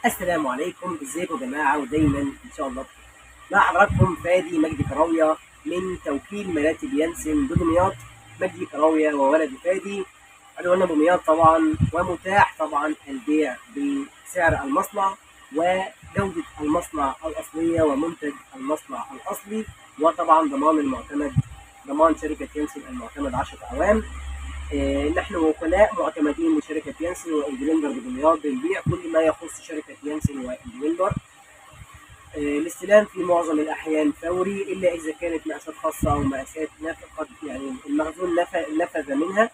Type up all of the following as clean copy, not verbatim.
السلام عليكم، ازيكم يا جماعه؟ ودايما ان شاء الله بخير. مع حضراتكم فادي مجدي كراويه من توكيل مراتب ينسن بدمياط. مجدي كراويه وولد فادي، عنواننا دمياط طبعا، ومتاح طبعا البيع بسعر المصنع وجوده المصنع الاصليه ومنتج المصنع الاصلي، وطبعا ضمان المعتمد، ضمان شركه ينسن المعتمد 10 اعوام. نحن وكلاء معتمدين لشركة يانسن وإندبندر بدمياط، بنبيع كل ما يخص شركة يانسن وإندبندر. الاستلام في معظم الأحيان فوري، إلا إذا كانت مقاسات خاصة أو مقاسات قد يعني المخزون نفذ منها،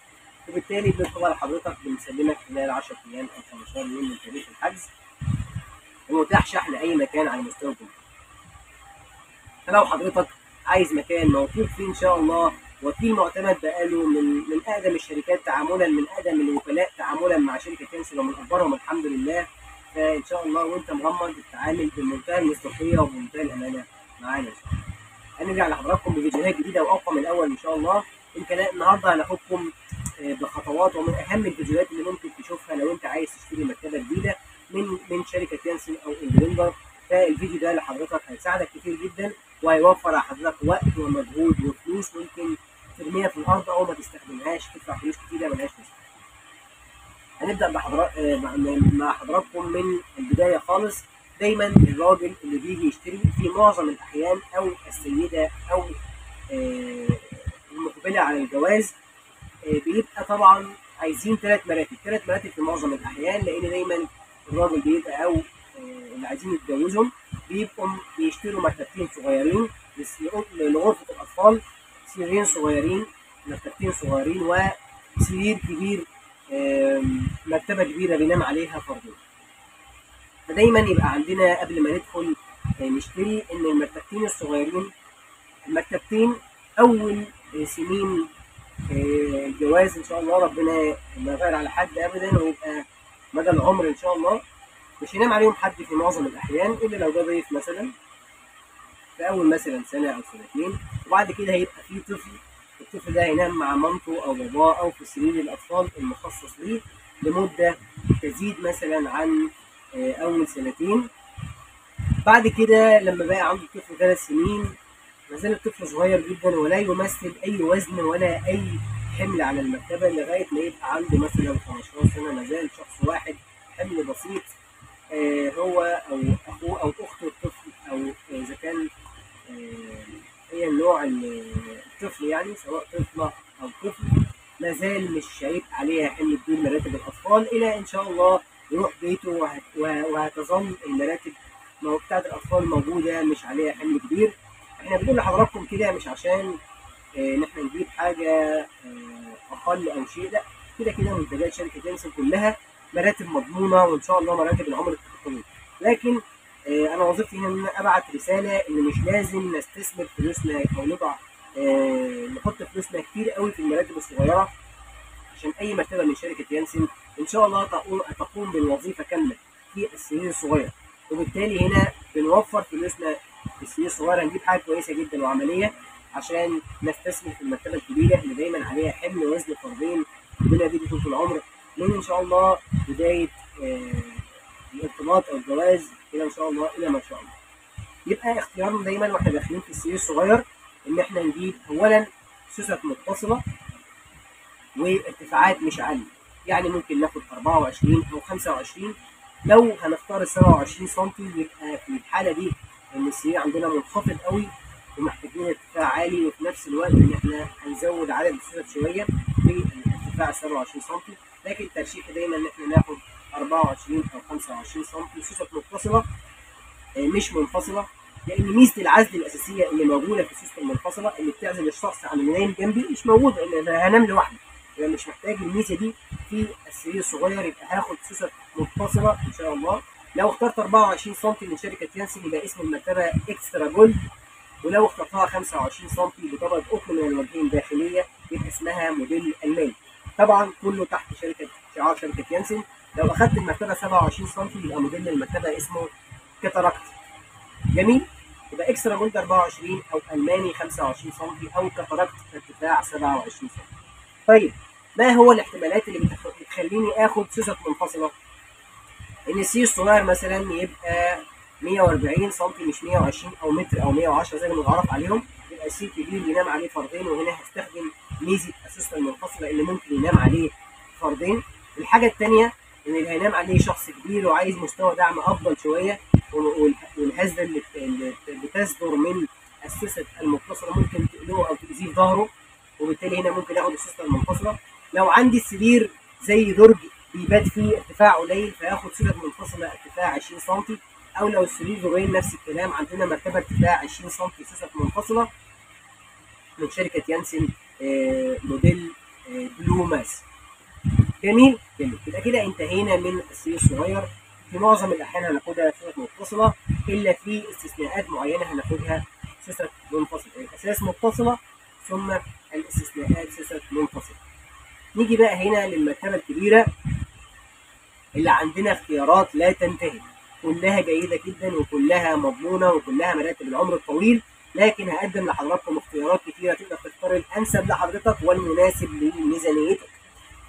وبالتالي بنطلب لحضرتك بنسلمك خلال 10 أيام أو 15 يوم من تاريخ الحجز، ومتاح شحن أي مكان على مستوى الجمهورية. فلو حضرتك عايز مكان موثوق فيه ان شاء الله، وكيل معتمد بقاله من اقدم الشركات تعاملا، من اقدم الوكلاء تعاملا مع شركه ينسل ومن اكبرهم الحمد لله، فان شاء الله وانت مغمض تتعامل بمنتهى المصداقيه وبمنتهى الامانه معانا ان شاء الله. هنرجع لحضراتكم بفيديوهات جديده واقوى من الاول ان شاء الله. يمكن النهارده هناخدكم بخطوات ومن اهم الفيديوهات اللي ممكن تشوفها لو انت عايز تشتري مكتبه جديده من شركه يانسن او اندبندر. فالفيديو ده لحضرتك هيساعدك كتير جدا، وهيوفر على حضرتك وقت ومجهود وفلوس ممكن ترميها في الارض او ما تستخدمهاش، تدفع فلوس كتيره ملهاش لازمه. هنبدا مع حضراتكم من البدايه خالص. دايما الراجل اللي بيجي يشتري في معظم الاحيان، او السيده، او المقبله على الجواز، بيبقى طبعا عايزين ثلاث مراتب في معظم الاحيان، لان دايما الراجل بيبقى او اللي عايزين يتجوزهم بيبقوا بيشتروا مكتبتين صغيرين لغرفه الاطفال، سريرين صغيرين، مكتبتين صغيرين، وسرير كبير، مكتبه كبيره بينام عليها فردين. فدايما يبقى عندنا قبل ما ندخل نشتري ان المكتبتين الصغيرين، المكتبتين اول سنين الجواز ان شاء الله، ربنا ما يغير على حد ابدا، ويبقى مدى العمر ان شاء الله مش ينام عليهم حد في معظم الاحيان، الا لو ده ضيف مثلا في اول مثلا سنه او سنتين، وبعد كده هيبقى في طفل. الطفل ده هينام مع مامته او باباه او في سرير الاطفال المخصص ليه لمده تزيد مثلا عن اول سنتين. بعد كده لما بقى عنده الطفل 3 سنين، ما زال الطفل صغير جدا ولا يمثل اي وزن ولا اي حمل على المكتبه، لغايه ما يبقى عنده مثلا 15 سنه ما زال شخص واحد، حمل بسيط. هو او اخوه او اخته الطفل، او اذا كان هي النوع الطفل، يعني سواء طفله او طفل، ما زال مش هيبقى عليها حمل كبير مراتب الاطفال، الى ان شاء الله يروح بيته وهتظل المراتب بتاعت الاطفال موجوده مش عليها حمل كبير. احنا بنقول لحضراتكم كده مش عشان ان احنا نجيب حاجه اقل او شيء، لا، كده كده منتجات شركه ينسن كلها مراتب مضمونه، وان شاء الله مراتب العمر الطويل. لكن انا وظيفتي هنا ان انا ابعت رساله ان مش لازم نستثمر فلوسنا او نضع نحط فلوسنا كتير قوي في المراتب الصغيره، عشان اي مرتبه من شركه يانسن ان شاء الله تقوم بالوظيفه كامله في السنين الصغيره. وبالتالي هنا بنوفر فلوسنا في السنين الصغيره، نجيب حاجه كويسه جدا وعمليه عشان نستثمر في المرتبه الكبيره اللي دايما عليها حمل وزن فردين، ربنا يديك طول العمر، من ان شاء الله بدايه الارتباط او الجواز الى ان شاء الله الى ما شاء الله. يبقى اختيارنا دايما واحنا داخلين في السرير الصغير ان احنا نجيب اولا سوست متصله وارتفاعات مش عاليه، يعني ممكن ناخد 24 او 25. لو هنختار ال 27 سم يبقى في الحاله دي ان السرير عندنا منخفض قوي ومحتاجين ارتفاع عالي، وفي نفس الوقت ان احنا هنزود عدد السوست شويه في الارتفاع 27 سم، لكن ترشيحي دايما ان احنا ناخد 24 او 25 سم سوست متصله مش منفصله، لان ميزه العزل الاساسيه اللي موجوده في السوست المنفصله اللي بتعزل الشخص عن اللي نايم جنبي مش موجوده، لان انا هنام لوحدي، يبقى مش محتاج الميزه دي في السرير الصغير، يبقى هاخد سوست متصله ان شاء الله. لو اخترت 24 سم من شركه يانسن يبقى اسم المرتبه اكسترا جولد، ولو اخترتها 25 سم بطبقه قطن من الوجهين داخليه يبقى اسمها موديل الماني. طبعا كله تحت شعار شركه يانسن. لو اخدت المرتبه 27 سم يبقى موديل المرتبه اسمه كاتاراكت. جميل، يبقى اكسترا جولد 24 او الماني 25 سم او كاتاراكت ارتفاع 27 سم. طيب ما هو الاحتمالات اللي بتخليني اخد سوست منفصله؟ ان السي الصغير مثلا يبقى 140 سم مش 120 او متر او 110 زي ما متعرف عليهم، يبقى السي الكبير ينام عليه فردين، وهنا هستخدم ميزه اسيست المنفصله اللي ممكن ينام عليه فردين. الحاجه الثانيه ان اللي هينام عليه شخص كبير وعايز مستوى دعم افضل شويه، والهزه اللي بتصدر من السوست المتصله ممكن تقلقه او تاذيه في ظهره، وبالتالي هنا ممكن ياخد السوست المنفصله. لو عندي السرير زي درج بيبات فيه ارتفاع قليل فياخد سوست منفصله ارتفاع 20 سم، او لو السرير دورين نفس الكلام، عندنا مرتبه ارتفاع 20 سم سوست منفصله من شركه يانسن موديل بلو ماس. جميل جميل. يبقى كده انتهينا من السرير الصغير. في معظم الاحيان هناخدها سوست متصله، الا في استثناءات معينه هناخدها سوست منفصله، الاساس متصله ثم الاستثناءات سوست منفصله. نيجي بقى هنا للمرتبه الكبيره اللي عندنا اختيارات لا تنتهي، كلها جيده جدا وكلها مضمونه وكلها مراتب العمر الطويل، لكن هقدم لحضراتكم اختيارات كتيره تقدر تختار الانسب لحضرتك والمناسب لميزانيتك.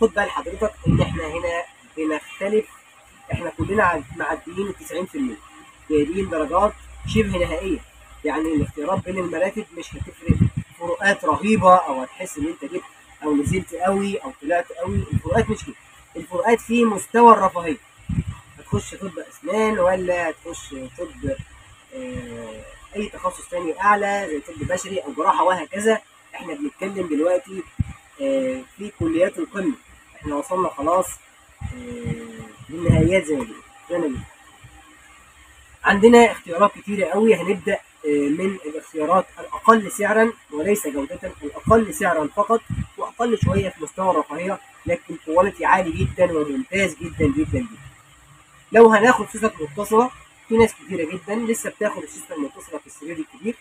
خد بال حضرتك ان احنا هنا بنختلف، احنا كلنا معديين ال 90%، جايبين درجات شبه نهائيه، يعني الاختيارات بين المراتب مش هتفرق فروقات رهيبه او هتحس ان انت جبت او نزلت قوي او طلعت قوي، الفروقات مش كده، الفروقات في مستوى الرفاهيه. هتخش طب اسنان ولا هتخش طب اي تخصص تاني اعلى زي طب بشري او جراحه وهكذا، احنا بنتكلم دلوقتي في كليات القمه، احنا وصلنا خلاص للنهايات زي ما بيقولوا. عندنا اختيارات كتيره قوي، هنبدا من الاختيارات الاقل سعرا وليس جوده، الاقل سعرا فقط واقل شويه في مستوى الرفاهيه، لكن كواليتي عالي جدا وممتاز جدا جدا جدا. لو هناخد سوست متصله، في ناس كتيره جدا لسه بتاخد السوست المتصله في السرير الكبير.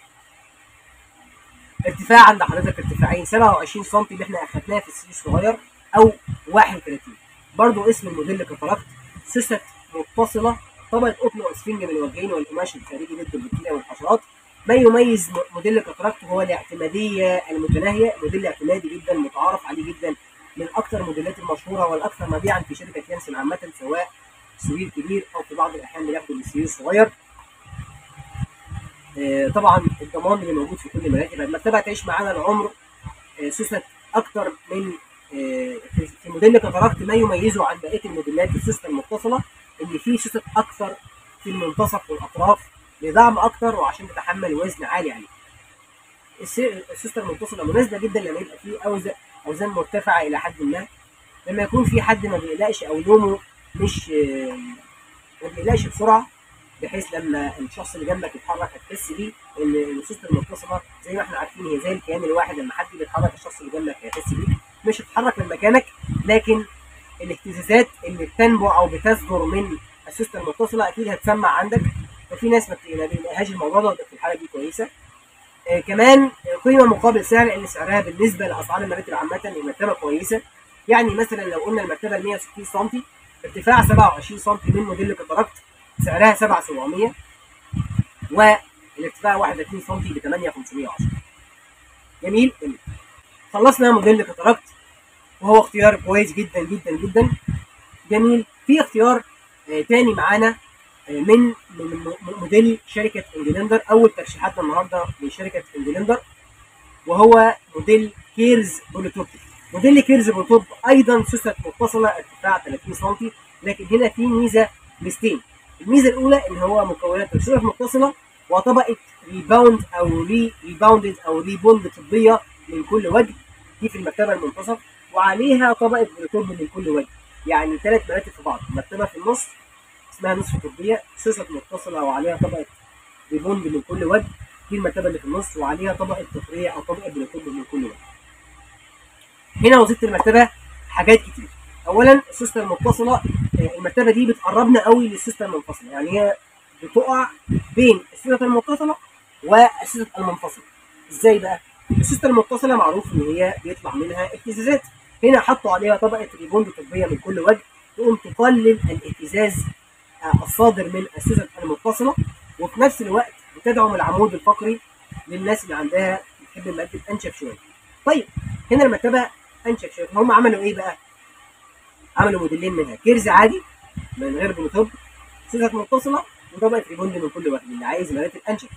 ارتفاع عند حضرتك ارتفاعين 27 سم اللي احنا اخدناها في السرير الصغير او 31. برضو اسم الموديل كتركت، سوست متصله، طبقه قطن واسفنج من الوجهين والقماش الخارجي ضد البكتيريا والحشرات. ما يميز موديل كتركت هو الاعتماديه المتناهيه، موديل اعتمادي جدا متعارف عليه جدا، من اكثر الموديلات المشهوره والاكثر مبيعا في شركه يانسن عامه، سواء سرير كبير او في بعض الاحيان بياخدوا السرير الصغير. طبعا الضمان اللي موجود في كل المراتب، المرتبه هتعيش معانا العمر. سوست اكتر من في موديل كتركت ما يميزه عن بقيه الموديلات السوست المتصله ان في سوست اكثر في المنتصف والاطراف لدعم اكتر وعشان تتحمل وزن عالي عليه. السوست المتصله مناسبه جدا لما يبقى فيه اوزان مرتفعه الى حد ما، لما يكون في حد ما بيقلقش او نومه مش ما بيقلقش بسرعه، بحيث لما الشخص اللي جنبك يتحرك هتحس بيه. ان السوست المتصله زي ما احنا عارفين هي زي الكيان الواحد، لما حد بيتحرك الشخص اللي جنبك هيحس بيه، مش هتتحرك من مكانك، لكن الاهتزازات اللي بتنبع او بتصدر من السوست المتصله اكيد هتسمع عندك، ففي ناس ما بيلاقيهاش الموضوع ده، في الحاله دي كويسه. كمان قيمه مقابل سعر، لان سعرها بالنسبه لاسعار المراتب عامه المرتبه كويسه. يعني مثلا لو قلنا المرتبه ال 160 سم ارتفاع 27 سم من موديل كتركت سعرها 7700، والارتفاع 31 سم ب 8510. جميل جميل. خلصنا موديل كتركت وهو اختيار كويس جدا جدا جدا. جميل. في اختيار تاني معانا من موديل شركه انجلندر، اول ترشيحاتنا النهارده لشركه انجلندر، وهو موديل كيرز بلوتوث. موديل كيرز بلوتوث ايضا سوست متصله ارتفاع 30 سم، لكن هنا في ميزتين. الميزه الاولى ان هو مكونات سوست متصله وطبقه ريباوند او ريباوندد او ريبوند طبيه من كل وجه، دي في المرتبه المنتصف، وعليها طبقه بلوتوث من كل وجه، يعني 3 مراتب في بعض، مرتبه في النص اسمها نصف طبيه سوست متصله وعليها طبقه ريبوند من كل وجه، دي المرتبه اللي في النص وعليها طبقه طفريه او طبقه بلوتوث من كل وجه. هنا وظيفه المرتبه حاجات كتير. اولا السوست المتصله، المرتبه دي بتقربنا قوي للسوست المنفصله، يعني هي بتقع بين السوست المتصله والسوست المنفصله. ازاي بقى؟ السوست المتصله معروف ان هي بيطلع منها اهتزازات، هنا حطوا عليها طبقه ريبوند طبيه من كل وجه تقوم تقلل الاهتزاز الصادر من السوست المتصله، وفي نفس الوقت بتدعم العمود الفقري للناس اللي عندها بتحب المرتب انشف شويه. طيب هنا المرتبه انشف شويه، هم عملوا ايه بقى؟ عملوا موديلين منها، كيرز عادي من غير بلوتوث، سوست متصله وطبقه ريبوند من كل وجه اللي عايز مراتب انشف.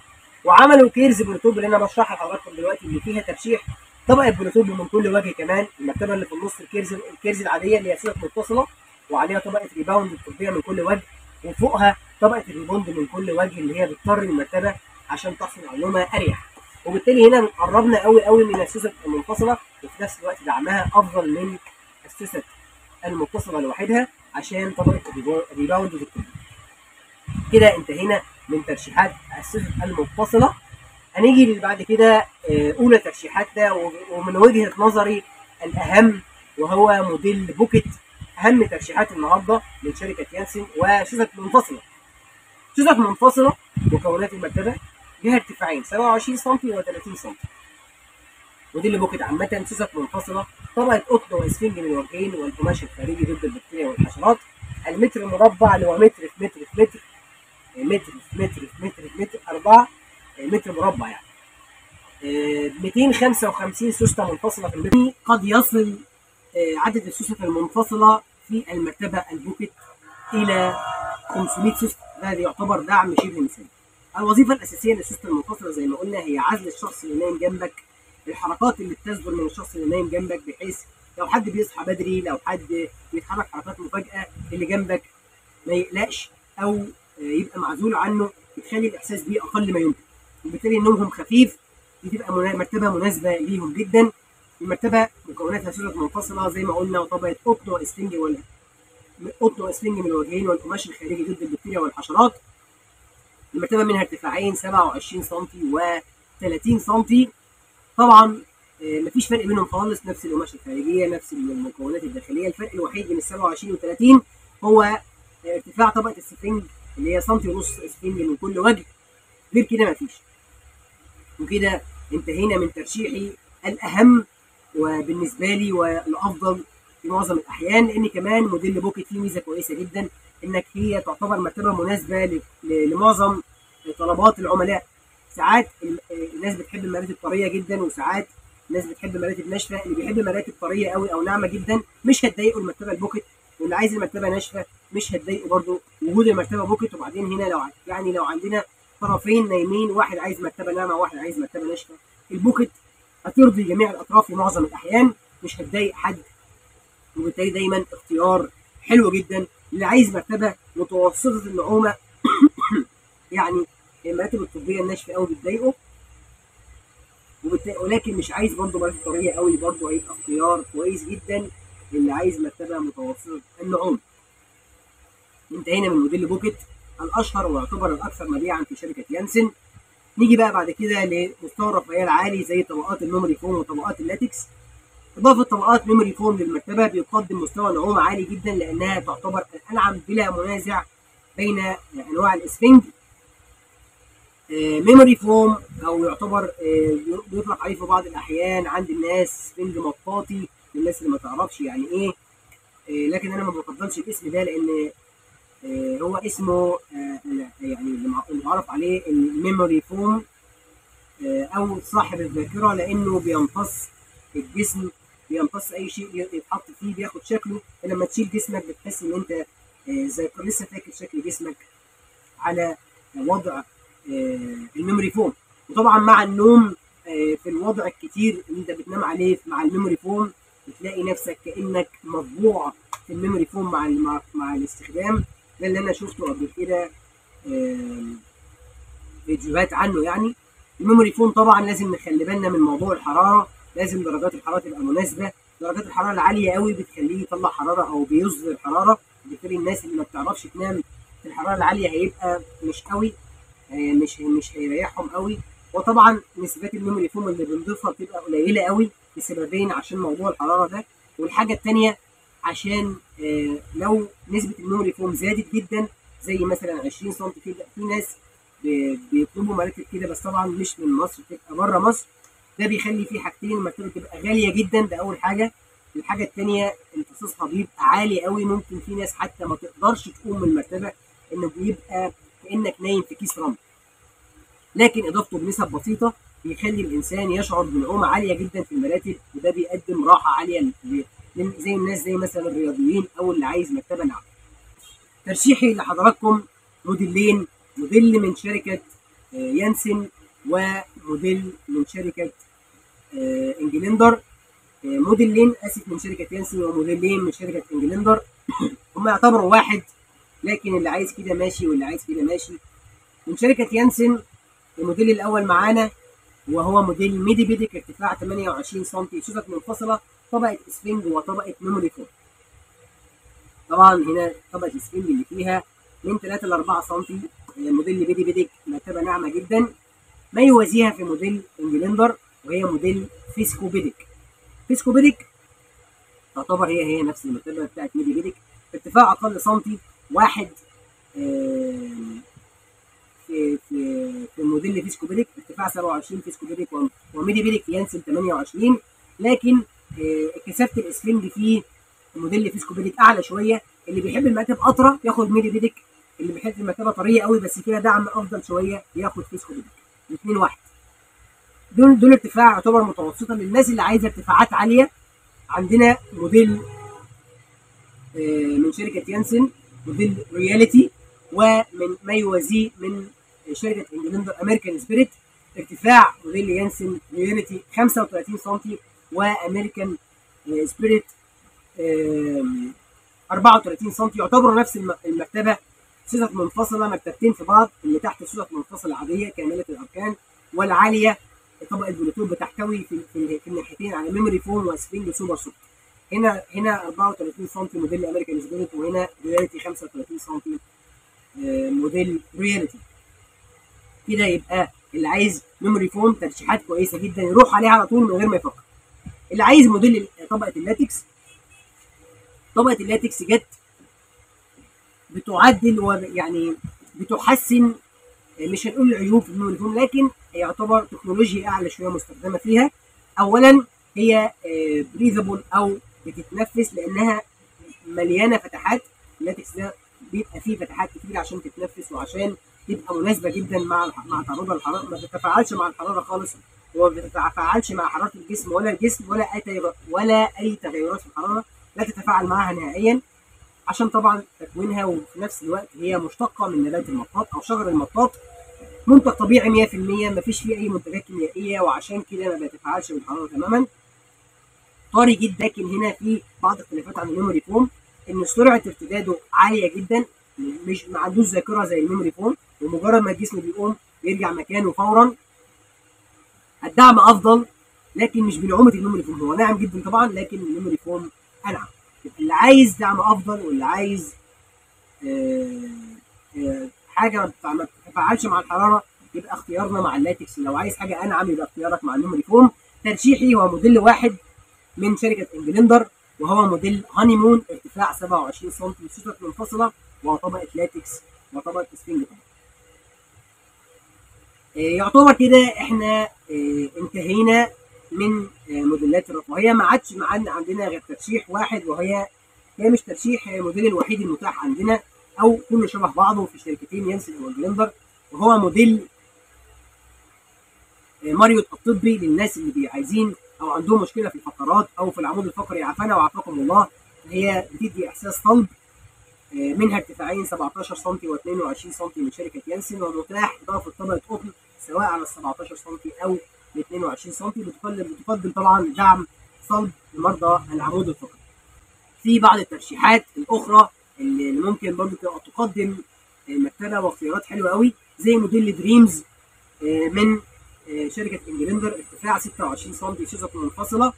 وعملوا كيرز بلوتوب اللي انا بشرحها لحضراتكم دلوقتي اللي فيها ترشيح طبقه بلوتوب من كل وجه كمان. المرتبه اللي في النص الكيرز العاديه اللي هي سوست متصله وعليها طبقه ريباوند الطبيه من كل وجه، وفوقها طبقه الريبوند من كل وجه اللي هي بتطر المرتبه عشان تحصل على نومه اريح. وبالتالي هنا قربنا قوي قوي من السوست المنفصله، وفي نفس الوقت دعمها افضل من السوست المتصله لوحدها عشان طبقه الريباوند الطبي. كده انتهينا من ترشيحات السوست المتصله. هنيجي اللي بعد كده اولى ترشيحاتنا ومن وجهه نظري الاهم وهو موديل بوكيت. اهم ترشيحات النهارده من شركه يانسن وسوست منفصله. سوست منفصله مكونات المرتبه لها ارتفاعين 27 سم و30 سم. موديل بوكيت عامه سوست منفصله، طبقه قطن واسفنج من الوجهين والقماش الخارجي ضد البكتيريا والحشرات. المتر مربع اللي هو متر في متر في متر متر في متر في متر في متر 4 متر مربع يعني. 255 سوسته منفصله في المتر. قد يصل عدد السوست المنفصله في المرتبه البوكيت الى 500 سوسته. ده يعتبر دعم شبه مثالي. الوظيفه الاساسيه للسوسته المنفصله زي ما قلنا هي عزل الشخص اللي نايم جنبك، الحركات اللي بتصدر من الشخص اللي نايم جنبك بحيث لو حد بيصحى بدري، لو حد بيتحرك حركات مفاجاه، اللي جنبك ما يقلقش او يبقى معزول عنه، بتخلي الاحساس بيه اقل ما يمكن، وبالتالي نومهم خفيف. دي تبقى مرتبه مناسبه ليهم جدا. المرتبه مكوناتها سوست منفصله زي ما قلنا وطبقه قطن واسفنج من الوجهين والقماش الخارجي ضد البكتيريا والحشرات. المرتبه منها ارتفاعين 27 سم و30 سم. طبعا مفيش فرق بينهم خالص، نفس القماش الخارجيه نفس المكونات الداخليه. الفرق الوحيد بين ال 27 و 30 هو ارتفاع طبقه السفنج اللي هي سنتي ونص اسفنج من كل وجه، غير كده مفيش. وكده انتهينا من ترشيحي الاهم وبالنسبه لي والافضل في معظم الاحيان، لان كمان موديل بوكيت فيه ميزه كويسه جدا انك هي تعتبر مرتبه مناسبه لمعظم طلبات العملاء. ساعات الناس بتحب المراتب طريه جدا، وساعات الناس بتحب مراتب ناشفه. اللي بيحب مراتب طريه قوي او ناعمه جدا مش هتضايقه المرتبه البوكيت، واللي عايز المرتبه ناشفه مش هتضايقه برده وجود المرتبه بوكيت. وبعدين هنا لو عندنا طرفين نايمين، واحد عايز مرتبه ناعمه وواحد عايز مرتبه ناشفه، البوكيت هترضي جميع الاطراف في معظم الاحيان، مش هتضايق حد. وبالتالي دايما اختيار حلو جدا اللي عايز مرتبه متوسطه النعومه. يعني المراتب الطبيه الناشفه قوي بتضايقه، ولكن مش عايز برضه مراتب طريه قوي، برضه هيبقى اختيار كويس جدا اللي عايز مرتبه متوسطه النعومه. انتهينا من موديل بوكيت الاشهر ويعتبر الاكثر مبيعا في شركه يانسن. نيجي بقى بعد كده لمستوى الرفاهيه العالي زي طبقات الميموري فوم وطبقات اللاتكس. اضافه طبقات ميموري فوم للمرتبه بيقدم مستوى نعومه عالي جدا لانها تعتبر الانعم بلا منازع بين انواع الاسفنج. ميموري فوم او يعتبر بيطلق عليه في بعض الاحيان عند الناس اسفنج مطاطي للناس اللي ما تعرفش يعني ايه. لكن انا ما بفضلش الاسم ده لان هو اسمه يعني اللي متعرف عليه الميموري فوم او صاحب الذاكره، لانه بيمتص الجسم، بيمتص اي شيء يتحط فيه بياخد شكله. فلما تشيل جسمك بتحس ان انت زي لسه فاكر شكل جسمك على وضع الميموري فوم. وطبعا مع النوم في الوضع الكتير اللي انت بتنام عليه مع الميموري فوم بتلاقي نفسك كانك مطبوع في الميموري فوم مع الاستخدام. ده اللي انا شفته قبل كده فيديوهات عنه. يعني الميموري فوم طبعا لازم نخلي بالنا من موضوع الحراره، لازم درجات الحراره تبقى مناسبه. درجات الحراره العاليه قوي بتخليه يطلع حراره او بيصدر حراره، بالتالي الناس اللي ما بتعرفش تنام في الحراره العاليه هيبقى مش قوي، مش هيريحهم قوي. وطبعا نسبات الميموري فوم اللي بنضيفها بتبقى قليله قوي لسببين، عشان موضوع الحراره ده، والحاجه الثانيه عشان لو نسبه الميموري فوم زادت جدا زي مثلا 20 سم كده، في ناس بيطلبوا مراتب كده بس طبعا مش من مصر، بتبقى بره مصر. ده بيخلي فيه حاجتين، المرتبه تبقى غاليه جدا، ده اول حاجه. الحاجه الثانيه امتصاصها بيبقى عالي قوي، ممكن في ناس حتى ما تقدرش تقوم من المرتبه، انه بيبقى كانك نايم في كيس رمل. لكن اضافته بنسب بسيطه بيخلي الانسان يشعر بنعومه عاليه جدا في المراتب، وده بيقدم راحه عاليه زي الناس زي مثلا الرياضيين او اللي عايز مرتبه ناعمه. ترشيحي لحضراتكم موديلين، موديل من شركه يانسن وموديل من شركه انجلندر. موديلين اسف من شركه يانسن وموديلين من شركه انجلندر. هم يعتبروا واحد، لكن اللي عايز كده ماشي واللي عايز كده ماشي. من شركه يانسن الموديل الاول معانا وهو موديل ميديبيديك، ارتفاع 28 سم، سوست منفصله، طبقه اسفنج وطبقه ميموري فوم. طبعا هنا طبقه الاسفنج اللي فيها من 3 ل 4 سم. موديل ميديبيديك مرتبه ناعمه جدا، ما يوازيها في موديل انجلندر وهي موديل فيسكوبيديك. فيسكوبيديك تعتبر هي نفس المرتبه بتاعت ميديبيديك، ارتفاع اقل سنتي واحد. في الموديل فيسكوبيديك ارتفاع 27 فيسكوبيديك وميديبيديك يانسن 28، لكن كثافه الاسفنج في الموديل فيسكوبيديك اعلى شويه. اللي بيحب المرتب اطرى ياخد ميديبيديك، اللي بيحب المرتبه طريه قوي بس فيها دعم افضل شويه ياخد فيسكوبيديك. الاثنين واحد. دول ارتفاع يعتبر متوسطه للناس اللي عايزه ارتفاعات عاليه. عندنا موديل من شركه يانسن موديل رياليتي، ومن ما يوازيه من شركه انجلندر امريكان سبيريت، ارتفاع موديل يانسن رياليتي 35 سم وامريكان سبيريت 34 سم، يعتبروا نفس المرتبه. سوست منفصله، مرتبتين في بعض، اللي تحت سوست منفصله عاديه كامله الاركان، والعاليه طبقه بلوتوث بتحتوي في الناحيتين على ميموري فوم وسبرينج سوبر سوفت. هنا 34 سم موديل امريكان سبيريت، وهنا رياليتي 35 سم موديل رياليتي. كده يبقى اللي عايز ميموري فوم ترشيحات كويسه جدا يروح عليها على طول من غير ما يفكر. اللي عايز موديل طبقه اللاتكس، طبقه اللاتكس جت بتعدل ويعني بتحسن، مش هنقول العيوب في الميموري فوم، لكن يعتبر تكنولوجيا اعلى شويه مستخدمه فيها. اولا هي بريزابل او بتتنفس لانها مليانه فتحات. اللاتكس ده بيبقى فيه فتحات كتير عشان تتنفس وعشان تبقى مناسبه جدا مع تعرضها للحراره، ما بتتفاعلش مع الحراره خالص وما بتتفاعلش مع حراره الجسم ولا اي تغيرات في الحراره، لا تتفاعل معها نهائيا، عشان طبعا تكوينها وفي نفس الوقت هي مشتقه من نبات المطاط او شجر المطاط، منتج طبيعي 100%، ما فيش فيه اي منتجات كيميائيه، وعشان كده ما بيتفاعلش بالحراره تماما. طري جدا، لكن هنا في بعض الاختلافات عن الميموري فوم، ان سرعه ارتداده عاليه جدا، مش ما عندوش ذاكره زي الميموري فوم، ومجرد ما الجسم بيقوم بيرجع مكانه فورا. الدعم افضل لكن مش بنعومه الميموري فوم، هو ناعم جدا طبعا لكن الميموري فوم انعم. اللي عايز دعم افضل واللي عايز حاجه ما تتفاعلش مع الحراره يبقى اختيارنا مع اللاتكس. لو عايز حاجه انعم يبقى اختيارك مع الميموري فوم. ترشيحي هو موديل واحد من شركه انجلندر وهو موديل هانيمون، ارتفاع 27 سم، سوست منفصله وطبقه لاتكس وطبقه اسفنج. يعتبر كده احنا انتهينا من موديلات الرفاهيه. ما عادش عندنا غير ترشيح واحد، وهي مش ترشيح، هي الموديل الوحيد المتاح عندنا او كله شبه بعضه في شركتين يانسن وانجلندر، وهو موديل ماريوت الطبي للناس اللي عايزين او عندهم مشكله في الفقرات او في العمود الفقري، عافانا وعافاكم الله. هي بتدي احساس صلب، منها ارتفاعين 17 سم و22 سم من شركه يانسن، ومتاح اضافه طبقه قطن سواء على ال 17 سم او ال 22 سم. بتقدم طبعا دعم صلب لمرضى العمود الفقري. في بعض الترشيحات الاخرى اللي ممكن برضه تقدم مرتبه واختيارات حلوه قوي، زي موديل دريمز من شركه انجلندر، ارتفاع 26 سم، سوست منفصله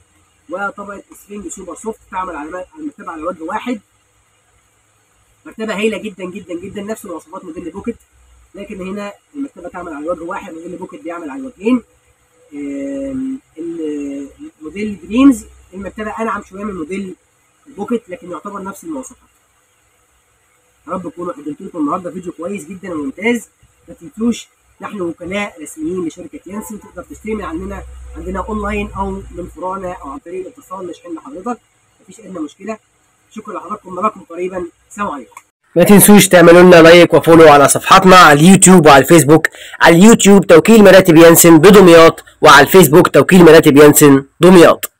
وطبقه اسفنج سوبر سوفت، تعمل على المرتبه على وجه واحد. مرتبه هايله جدا جدا جدا، نفس مواصفات موديل بوكيت، لكن هنا المرتبه تعمل على وجه واحد، موديل بوكيت بيعمل على الوجهين. الموديل دريمز المرتبه انعم شويه من موديل بوكيت لكن يعتبر نفس المواصفات. يا رب تكونوا قدمت لكم النهارده فيديو كويس جدا وممتاز. ما تنسوش نحن وكلاء رسميين لشركه يانسن، تقدر تشتري من عندنا اونلاين او من فروعنا او عن طريق الاتصال نشحن لحضرتك، مفيش اي مشكله. شكرا لحضراتكم، نراكم قريبا، سلام عليكم. ما تنسوش تعملوا لنا لايك وفولو على صفحاتنا على اليوتيوب وعلى الفيسبوك. على اليوتيوب توكيل مراتب يانسن بدمياط، وعلى الفيسبوك توكيل مراتب يانسن دمياط.